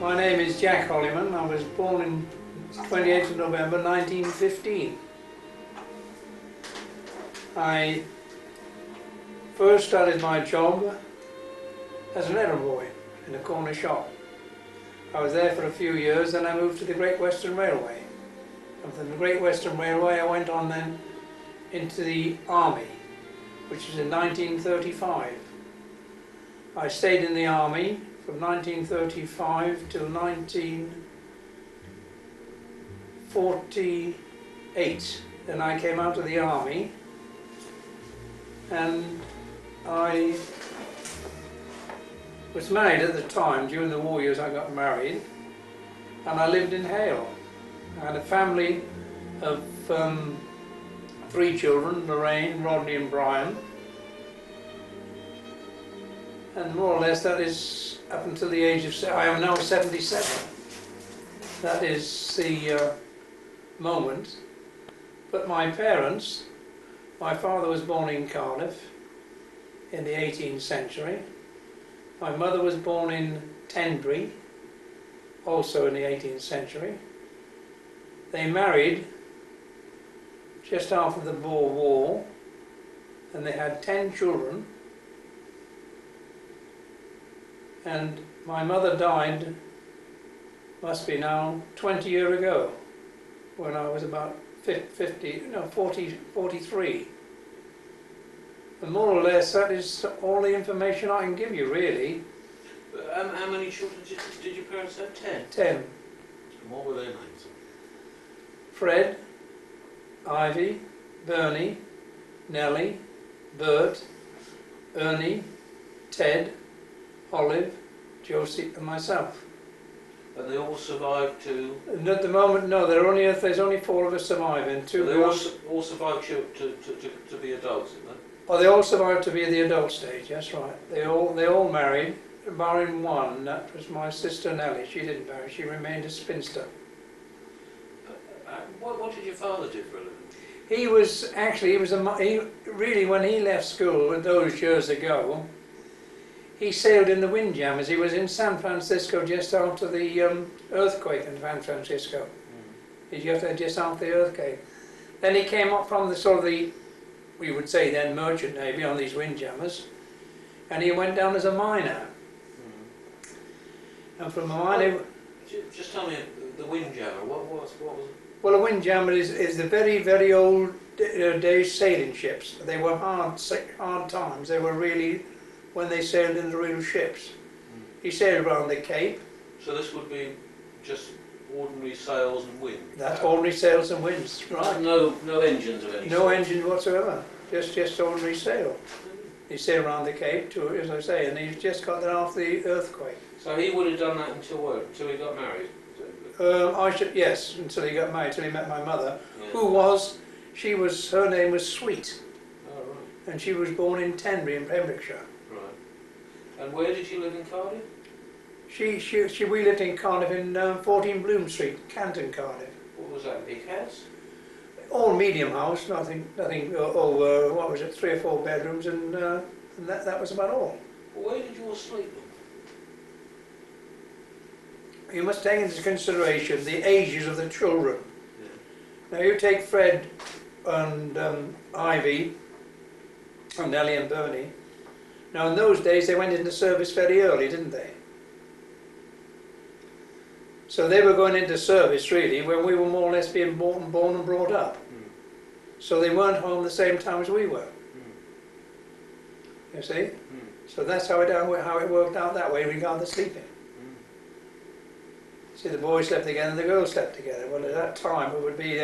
My name is Jack Hollyman. I was born in 28th of November 1915. I first started my job as an errand boy in a corner shop. I was there for a few years, then I moved to the Great Western Railway. And from the Great Western Railway I went on then into the Army, which was in 1935. I stayed in the Army from 1935 till 1948. Then I came out of the Army and I was married at the time. During the war years I got married and I lived in Hale. I had a family of 3 children, Lorraine, Rodney and Brian. And more or less that is up until the age of, I am now 77. That is the moment. But my parents, my father was born in Cardiff in the 18th century. My mother was born in Tenbury, also in the 18th century. They married just after the Boer War and they had 10 children. And my mother died, must be now 20 years ago, when I was about 43. And more or less that is all the information I can give you, really. How many children did your parents have? 10? 10. And what were their names? Fred, Ivy, Bernie, Nellie, Bert, Ernie, Ted, Olive, Josie and myself. And they all survived to... And at the moment, no, there's only 4 of us surviving. 2 they all survived to be adults, didn't they? Oh, they all survived to be at the adult stage, that's right. They all married, barring one, that was my sister Nellie. She didn't marry, she remained a spinster. What did your father do for a living? He really, when he left school those years ago, he sailed in the windjammers. He was in San Francisco just after the earthquake in San Francisco. He just after the earthquake. Then he came up from the sort of the, we would say then, merchant navy on these windjammers, and he went down as a miner. And from a miner... Just tell me, the windjammer, what was it? Well, a windjammer is the very, very old days sailing ships. They were hard times. They were really, when they sailed in the real ships. He sailed around the Cape. So this would be just ordinary sails and wind? That's ordinary sails and winds, right. No engines of any sort? No engines whatsoever, just ordinary sail. He sailed around the Cape, as I say, and he's just got there after the earthquake. So he would have done that until what? Until he got married? Yes, until he got married, until he met my mother, Yeah. her name was Sweet. Oh, right. And she was born in Tenbury in Pembrokeshire. Right. And where did you live in Cardiff? We lived in Cardiff in 14 Bloom Street, Canton, Cardiff. What was that, big house? All medium house, nothing over, what was it, 3 or 4 bedrooms, and that was about all. Well, where did you all sleep then? You must take into consideration the ages of the children. Yeah. Now you take Fred and Ivy and Nellie and Bernie. Now in those days they went into service very early, didn't they? So they were going into service really when we were more or less being born and brought up. So they weren't home the same time as we were. You see? So that's how it worked out that way regarding the sleeping. See, the boys slept together and the girls slept together. Well, at that time it would be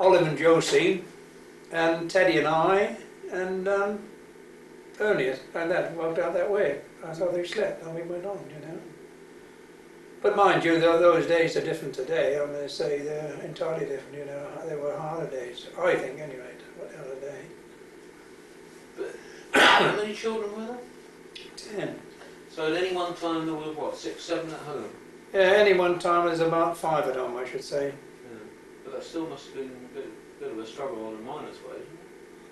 Olive and Josie and Teddy and I and Ernie, and that worked out that way. That's how they slept, and we went on, you know. But mind you, those days are different today. I mean, they say they're entirely different, you know. They were harder days, I think, anyway, what the other day. But how many children were there? 10. So at any one time there were, what, 6, 7 at home? Yeah, any one time there's about 5 at home, I should say. Yeah. But that still must have been a bit of a struggle on a miner's wage, isn't it?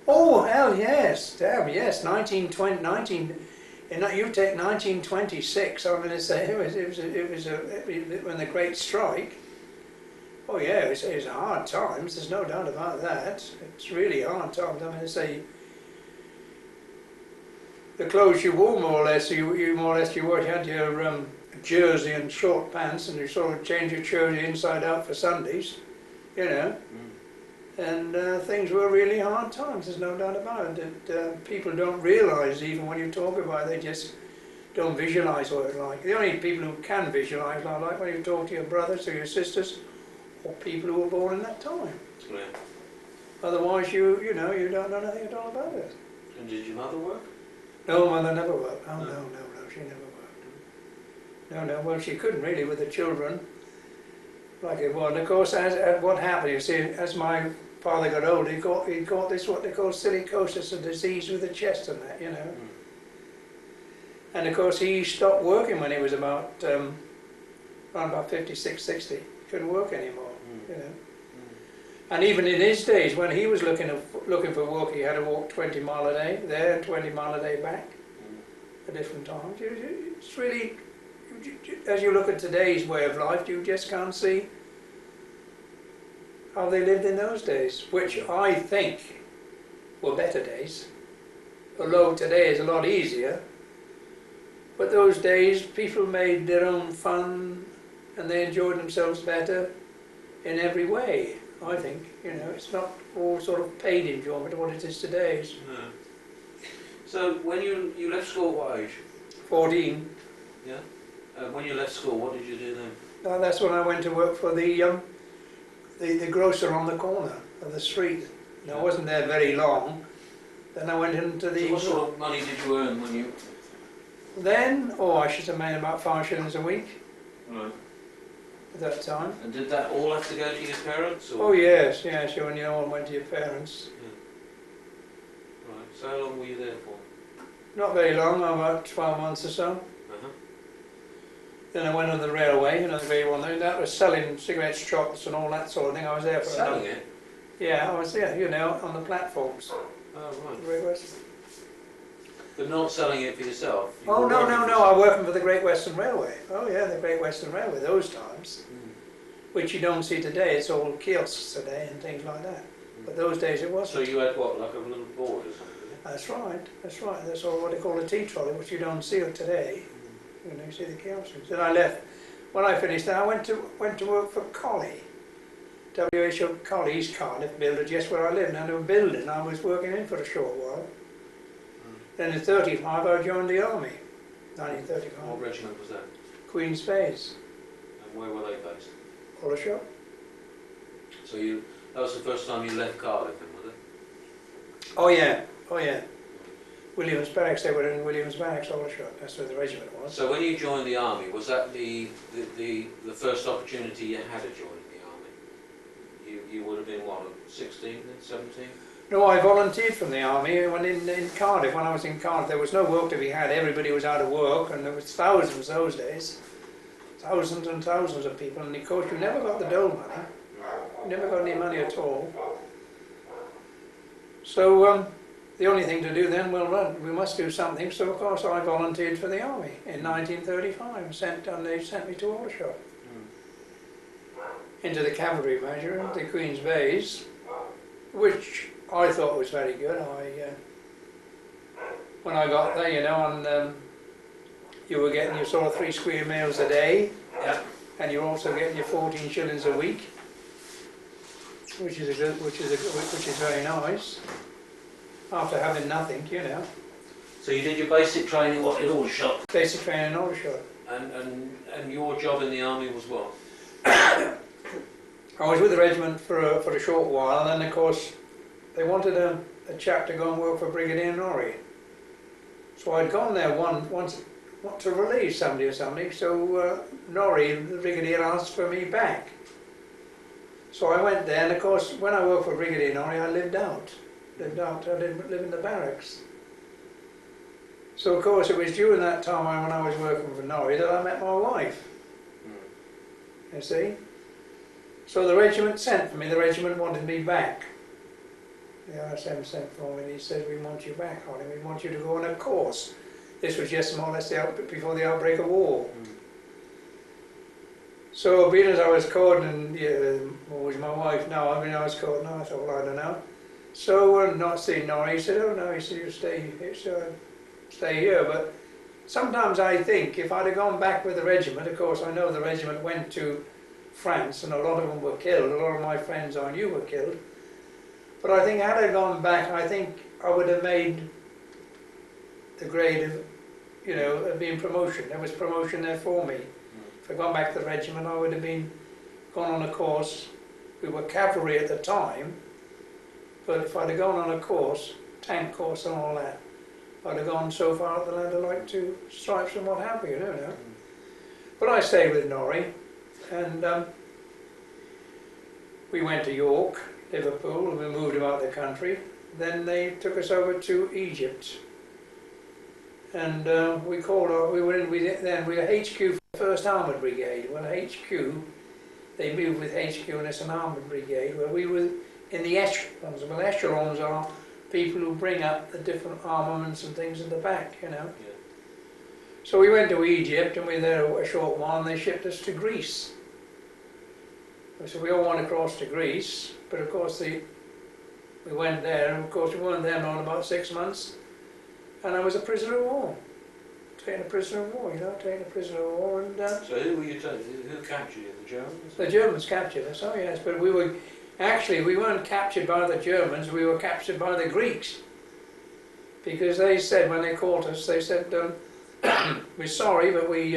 Oh, hell yes, damn yes, You take 1926. I'm going to say when the Great Strike. Oh yeah, it was hard times. There's no doubt about that. It's really hard times. I'm going to say the clothes you wore more or less. You had your jersey and short pants, and you sort of change your jersey inside out for Sundays. You know. And things were really hard times, there's no doubt about it. People don't realise, even when you talk about it, they just don't visualise what it's like. The only people who can visualise are like when you talk to your brothers or your sisters, or people who were born in that time. Yeah. Otherwise, you don't know anything at all about it. And did your mother work? No, mother never worked. Oh, no, she never worked. No, well, she couldn't really with the children. Like it was. And of course, as what happened, you see, as my father got older, he got this what they call silicosis, a disease with the chest and that, you know. And of course, he stopped working when he was around about 56, 60. He couldn't work anymore, you know. And even in his days, when he was looking for work, he had to walk 20 mile a day there and 20 mile a day back at different times. It's really, as you look at today's way of life, you just can't see how they lived in those days, which I think were better days. Although today is a lot easier, but those days people made their own fun and they enjoyed themselves better in every way, I think. You know, it's not all sort of paid enjoyment what it is today. No. So when you left school, what age? 14. Yeah. When you left school, what did you do then? Now that's when I went to work for the grocer on the corner of the street. And I wasn't there very long. Then I went into the... So what sort of money did you earn when you... Then, I should have made about 5 shillings a week. Right. At that time. And did that all have to go to your parents? Or? Oh yes, when you all went to your parents. Yeah. Right, so how long were you there for? Not very long, about 12 months or so. Uh-huh. Then I went on the railway, the Great one. That was selling cigarettes, chocolates and all that sort of thing. I was there for selling it? Yeah, I was there, on the platforms. Oh, right. The Great Western. But not selling it for yourself? Oh, no, I was working for the Great Western Railway. Oh yeah, the Great Western Railway, those times. Which you don't see today, it's all kiosks today and things like that. But those days it wasn't. So you had what, like a little board or something? That's right. That's all what they call a tea trolley, which you don't see today. You see the kiosks. Then I left. When I finished that, I went to work for Collie. WHO Collie, East Cardiff, builder just where I lived. And in a building I was working in for a short while. Then in 35 I joined the army. 1935. What regiment was that? Queen's Bays. And where were they based? Aldershot. So that was the first time you left Cardiff then, was it? Oh yeah. Williams Barracks, they were in Williams Barracks, Aldershot. That's where the regiment was. So when you joined the army, was that the first opportunity you had to join the army? You would have been what, 16, 17? No, I volunteered from the army when in Cardiff. When I was in Cardiff, there was no work to be had. Everybody was out of work, and there was thousands those days. Thousands and thousands of people, and of course you never got the dole money. You never got any money at all. So the only thing to do then, we must do something. So of course I volunteered for the army in 1935. And they sent me to Aldershot. Into the cavalry measure, the Queen's Bays, which I thought was very good. When I got there, you were getting your sort of 3 square meals a day, and you're also getting your 14 shillings a week, which is very nice. After having nothing, So you did your basic training what in Aldershot? Basic training in Aldershot. And your job in the army was what? I was with the regiment for a short while, and then of course they wanted a chap to go and work for Brigadier Norris. So I'd gone there once to relieve somebody or something, so Norris, the Brigadier, asked for me back. So I went there, and of course when I worked for Brigadier Norris I lived out. I didn't live in the barracks. So of course it was during that time when I was working for Norris that I met my wife. You see? So the regiment sent for me, the regiment wanted me back. The RSM sent for me and he said, we want you back, Holly, we want you to go on a course This was just more or less before the outbreak of war. So being as I was caught, and what was my wife now, I mean I was caught now, I thought, well, I don't know. So not seeing Norris, he said, oh no, he said, you stay here. But sometimes I think if I'd have gone back with the regiment, of course I know the regiment went to France and a lot of them were killed, a lot of my friends I knew were killed. But I think had I gone back, I think I would have made the grade of, of being promotion. There was promotion there for me. If I'd gone back to the regiment, I would have gone on a course. We were cavalry at the time, but if I'd have gone on a course, tank course and all that, I'd have gone so far up the ladder like 2 stripes and what have you, But I stayed with Norris, and we went to York, Liverpool, and we moved about the country. Then they took us over to Egypt, and we were HQ for the 1st Armoured Brigade. Well, HQ, they moved with HQ and it's an Armoured Brigade, where we were in the echelons. Well, echelons are people who bring up the different armaments and things in the back, Yeah. So we went to Egypt and we were there a short while, and they shipped us to Greece. So we all went across to Greece, but of course we went there, and of course we weren't there more than about 6 months, and I was a prisoner of war. Taken a prisoner of war, taken a prisoner of war. And so who were you taking? Who captured you? The Germans? The Germans captured us, oh yes, but we weren't captured by the Germans, we were captured by the Greeks. Because they said, when they caught us, they said, we're sorry, but we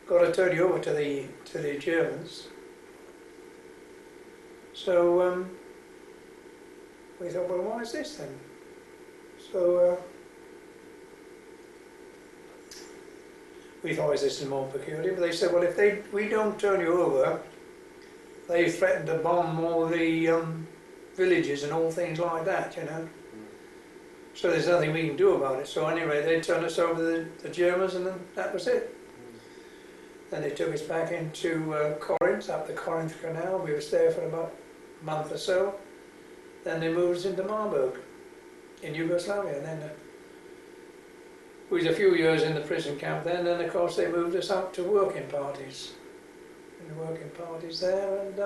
got to turn you over to the Germans. So we thought, well, why is this then? So we thought, is this more peculiar? But they said, well, if we don't turn you over, they threatened to bomb all the villages and all things like that, So there's nothing we can do about it. So anyway, they turned us over to the Germans, and then that was it. Then they took us back into Corinth, up the Corinth Canal. We were there for about a month or so. Then they moved us into Marburg in Yugoslavia. And then we was a few years in the prison camp then, and of course they moved us out to working parties. And working parties there, and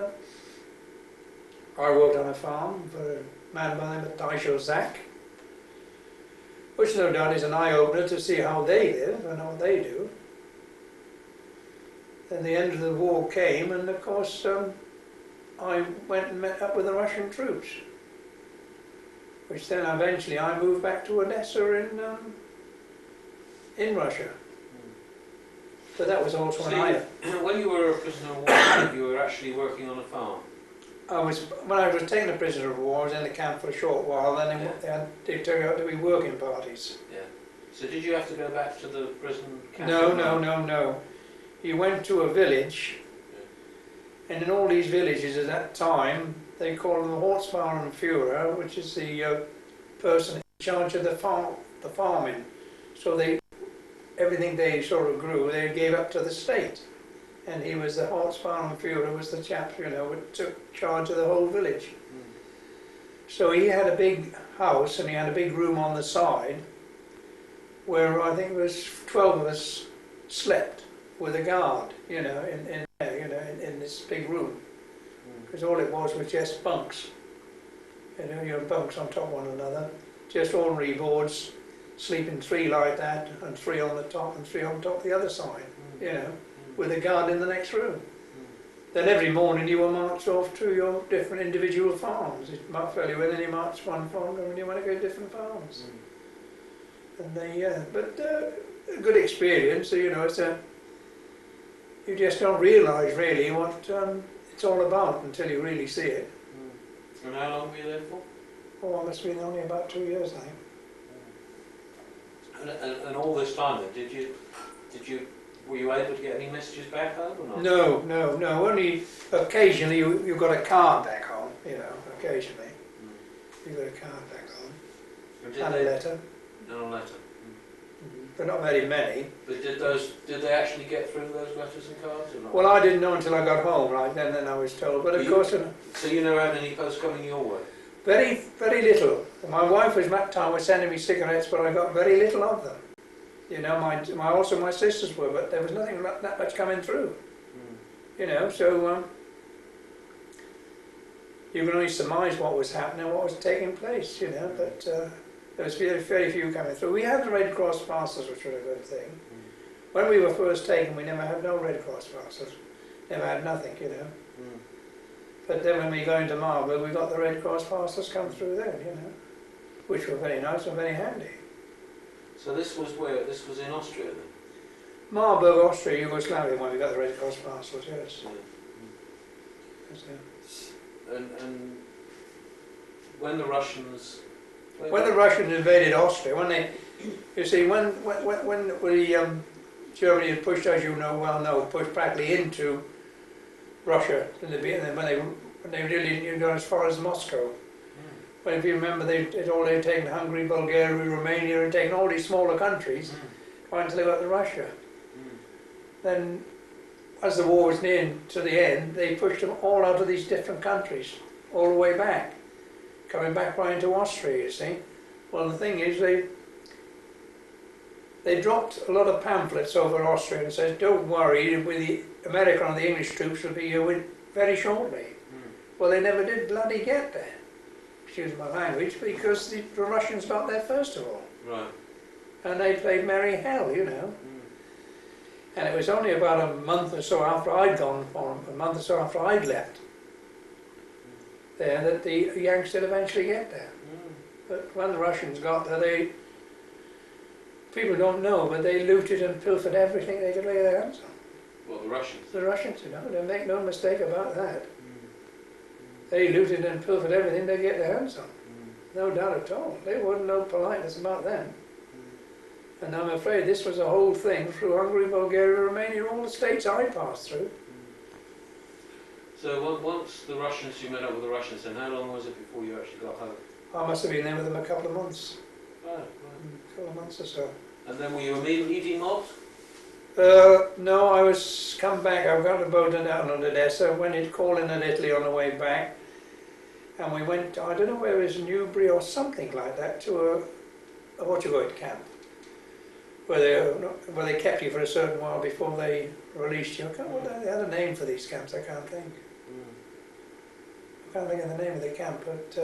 I worked on a farm for a man by the name of Daisho Zak, which no doubt is an eye-opener to see how they live and what they do. Then the end of the war came, and of course I went and met up with the Russian troops, which then eventually I moved back to Odessa in Russia. But that was also when you were a prisoner of war, you were actually working on a farm? When I was taken a prisoner of war, I was in the camp for a short while, then they turned out to be working parties. Yeah. So did you have to go back to the prison camp? No. You went to a village, and in all these villages at that time, they called them the Hauptbauernführer, which is the person in charge of the farming. So everything they sort of grew, they gave up to the state. And he was the Hauptbauernführer, was the chap, who took charge of the whole village. So he had a big house, and he had a big room on the side, where I think it was 12 of us slept with a guard, in this big room. Because all it was just bunks. Bunks on top of one another. Just ordinary boards, sleeping 3 like that, and 3 on the top, and 3 on top the other side, with a guard in the next room. Then every morning you were marched off to your different individual farms. It might fairly well, then you marched one farm, and you want to go to different farms. And a good experience. It's you just don't realise really what it's all about until you really see it. And how long were you there for? Oh, I must have been only about 2 years, I think. And all this time then, were you able to get any messages back home or not? No. Only occasionally you got a card back home. Occasionally you got a card back home and a letter. And a letter. But not very many. But did they actually get through those letters and cards or not? Well, I didn't know until I got home. Right then I was told. But of course. So you never had any posts coming your way? Very, very little. My wife was that time was sending me cigarettes, but I got very little of them. You know, also my sisters were, but there was nothing that much coming through. You know, so you can only surmise what was happening, what was taking place. You know, but there was very few coming through. We had the Red Cross parcels, which were a good thing. When we were first taken, we never had no Red Cross parcels. Never had nothing, you know. But then when we go into Marlborough, we got the Red Cross parcels come through there, you know, which were very nice and very handy. So this was where? This was in Austria then? Marlborough, Austria, Yugoslavia, when we got the Red Cross parcels, yes. Yeah. Yes, yeah. And when the Russians... When the Russians invaded Austria, when they, you see, when Germany had pushed, as you know well know, pushed practically into Russia in the beginning, when they really, you know, as far as Moscow. But if you remember, they'd taken Hungary, Bulgaria, Romania, and taken all these smaller countries, trying to live up to Russia. Then, as the war was near to the end, they pushed them all out of these different countries, all the way back, coming back right into Austria, you see. Well, the thing is, they dropped a lot of pamphlets over Austria and said, don't worry, with the American and the English troops will be here very shortly. Well, they never did bloody get there, excuse my language, because the Russians got there first of all. Right. And they played merry hell, you know. And it was only about a month or so after I'd gone for them, a month or so after I'd left there, that the Yanks did eventually get there. But when the Russians got there, people don't know, but they looted and pilfered everything they could lay their hands on. Well, the Russians? The Russians, you know, they make no mistake about that. They looted and pilfered everything they get their hands on. No doubt at all. There wasn't no politeness about them. And I'm afraid this was a whole thing through Hungary, Bulgaria, Romania, all the states I passed through. So once the Russians, you met up with the Russians, and how long was it before you actually got home? I must have been there with them a couple of months. Oh, right. A couple of months or so. And then were you immediately demobbed? No, I was come back. I got a boat down on Odessa, went in calling in Italy on the way back, and we went, I don't know where it was, Newbury or something like that, to a what you call it, camp, where they kept you for a certain while before they released you. They had a name for these camps, I can't think. I can't think of the name of the camp, but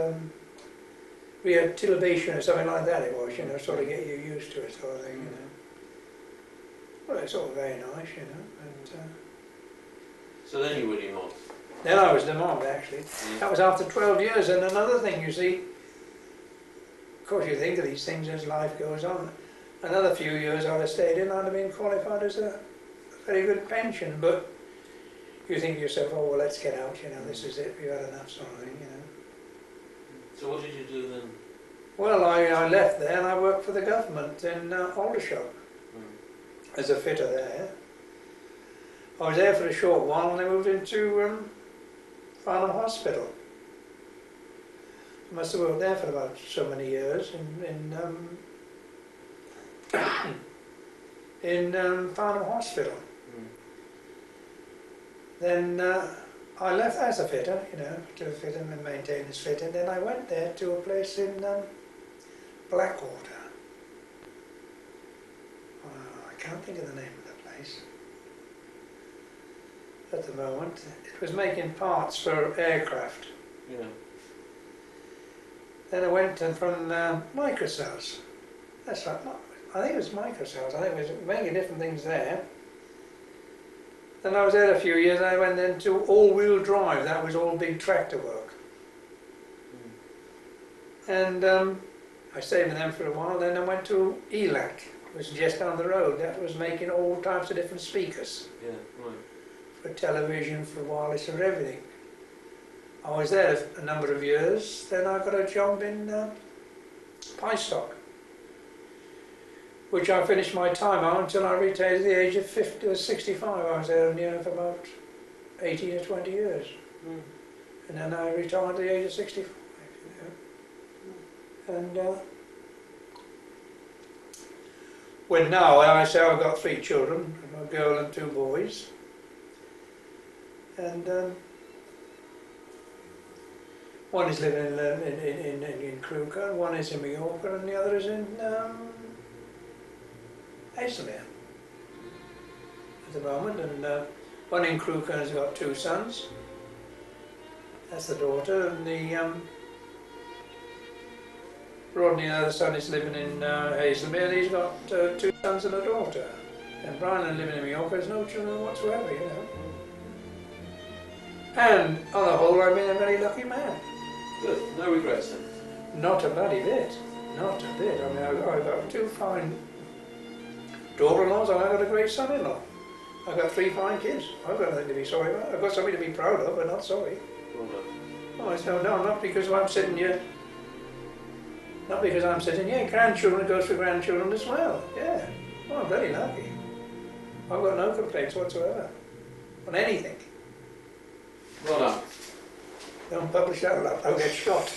rehabilitation or something like that it was, you know, sort of get you used to it sort of thing, you know. Well, it's all very nice, you know. And, so then you were demobbed? Then I was demobbed, actually. That was after 12 years, and another thing, you see, of course you think of these things as life goes on. Another few years I'd have stayed in, I'd have been qualified as a very good pension, but you think to yourself, oh well, let's get out, you know, this is it, we've had enough sort of thing, you know. So what did you do then? Well, I left there and I worked for the government in Aldershot as a fitter there. I was there for a short while and I moved into Farnham Hospital. I must have worked there for about so many years in Farnham Hospital. Then I left as a fitter, you know, to a fitter and maintenance fitter. Then I went there to a place in Blackwater. I can't think of the name of the place at the moment. It was making parts for aircraft. Yeah. Then I went from microcells. That's right. I think it was microcells. I think it was making different things there. Then I was there a few years. I went then to all-wheel drive. That was all big tractor work. And I stayed with them for a while. Then I went to ELAC. It was just down the road. That was making all types of different speakers. Yeah, right. For television, for wireless, for everything. I was there a number of years. Then I got a job in Pystock, which I finished my time on until I retired at the age of 50 or 65. I was there for about 18 or 20 years. And then I retired at the age of 65. You know. And when I say I've got 3 children, a girl and 2 boys. And One is living in Crewker, one is in Mallorca, and the other is in Haslemere at the moment. And one in Crewker has got 2 sons. That's the daughter, and the Rodney, the other son, is living in Haslemere. He's got 2 sons and a daughter. And Brian, living in Mallorca, has no children whatsoever, you know. And on the whole, I've been a very lucky man. Good. No regrets then? Not a bloody bit. Not a bit. I mean, I've got 2 fine daughter-in-laws and I've got a great son-in-law. I've got 3 fine kids. I've got nothing to be sorry about. I've got something to be proud of, but not sorry. Well done. Oh, no, not because I'm sitting here. Not because I'm sitting here. Grandchildren goes for grandchildren as well. Yeah. Oh, I'm very lucky. I've got no complaints whatsoever on anything. Well done. Don't publish that, I'll get shot.